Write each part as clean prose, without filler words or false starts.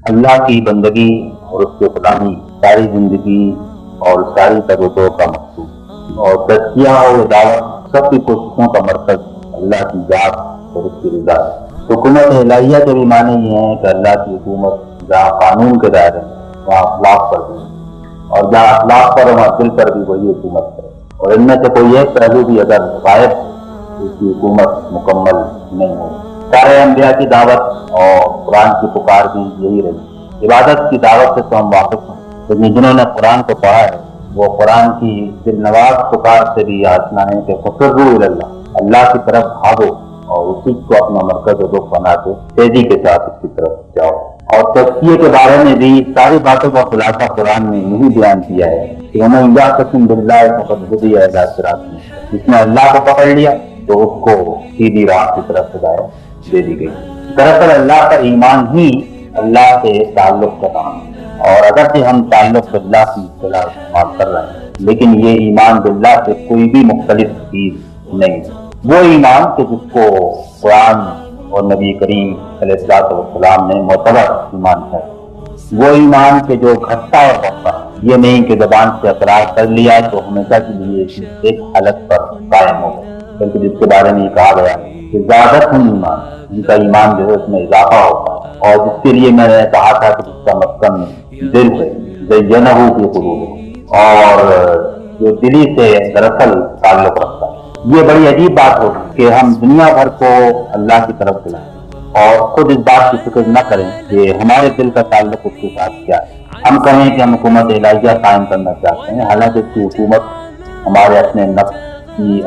اللہ کی بندگی اور اس کے غلامی ساری زندگی اور ساری توجہ کا مقصود، اور تزکیہ اور دعوت سب کی کوششوں کا مرکز اللہ کی ذات اور اس کی رضا ہے۔ حکومت الہیہ کے بھی معنی یہ ہیں کہ اللہ کی حکومت جہاں قانون کے دائرے میں وہاں اخلاق پر بھی، اور جہاں اخلاق پر وہاں دل پر بھی وہی حکومت ہے، اور ان میں سے کوئی ایک پہلو بھی اگر غائب تو اس کی حکومت مکمل نہیں ہوگی۔ سارے انبیاء کی دعوت اور قرآن کی پکار بھی یہی رہی۔ عبادت کی دعوت سے تو ہم واقف ہیں، لیکن جنہوں نے قرآن کو پڑھا ہے وہ قرآن کی دل نواز پکار سے بھی آشنا ہے کہ ففروا الی اللہ، اللہ کی طرف بھاگو اور اسی کو اپنا مرکز و رخ بنا کے تیزی کے ساتھ اس کی طرف جاؤ۔ اور تزکیے کے بارے میں بھی ساری باتوں کا خلاصہ قرآن میں یہی بیان کیا ہے کہ وَمَن یعتصم بِاللَّہِ فَقَدْ هُدِیَ إِلَىٰ صِرَاطٍ مُسْتَقِیمٍ، جس نے اللہ کو پکڑ لیا تو اس کو سیدھی راہ کی طرف ہدایت دے دی گئی۔ دراصل اللہ کا ایمان ہی اللہ سے تعلق کا نام ہے، اور اگرچہ ہم تعلق باللہ کی اصطلاح استعمال کر رہے ہیں لیکن یہ ایمان باللہ سے کوئی بھی مختلف چیز نہیں۔ وہ ایمان کہ جس کو قرآن اور نبی کریم صلی اللہ علیہ وسلم نے معتبر ایمان ہے، وہ ایمان کہ جو گھٹتا اور بڑھتا، یہ نہیں کہ زبان سے اقرار کر لیا تو ہمیشہ کے لیے ایک حالت پر قائم ہو گئے، بلکہ جس کے بارے میں یہ کہا گیا کہ زیادت ایمان، جن کا ایمان جو ہے اس میں اضافہ ہوتا ہے، اور جس کے لیے میں نے کہا تھا کہ جس کا مسکن دل ہے، زینہ فی قلوبہم، اور جو دلی سے دراصل تعلق رکھتا ہے۔ یہ بڑی عجیب بات ہوگی کہ ہم دنیا بھر کو اللہ کی طرف بلائیں اور خود اس بات کی فکر نہ کریں کہ ہمارے دل کا تعلق اس کے ساتھ کیا ہے۔ ہم کہیں کہ ہم حکومت الہیہ قائم کرنا چاہتے ہیں، حالانکہ اس کی حکومت ہمارے اپنے نفس کی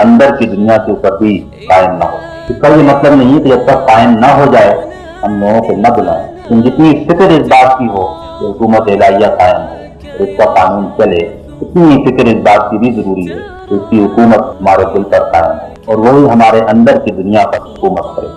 اندر کی دنیا کے اوپر بھی قائم نہ ہو۔ اس کا یہ مطلب نہیں ہے کہ جب تک قائم نہ ہو جائے ہم لوگوں کو نہ بلائیں، لیکن جتنی فکر اس بات کی ہو کہ حکومت الہیہ قائم ہو اور اس کا قانون چلے، اتنی فکر اس بات کی بھی ضروری ہے کہ اس کی حکومت ہمارے دل پر قائم ہے اور وہی ہمارے اندر کی دنیا پر حکومت کرے۔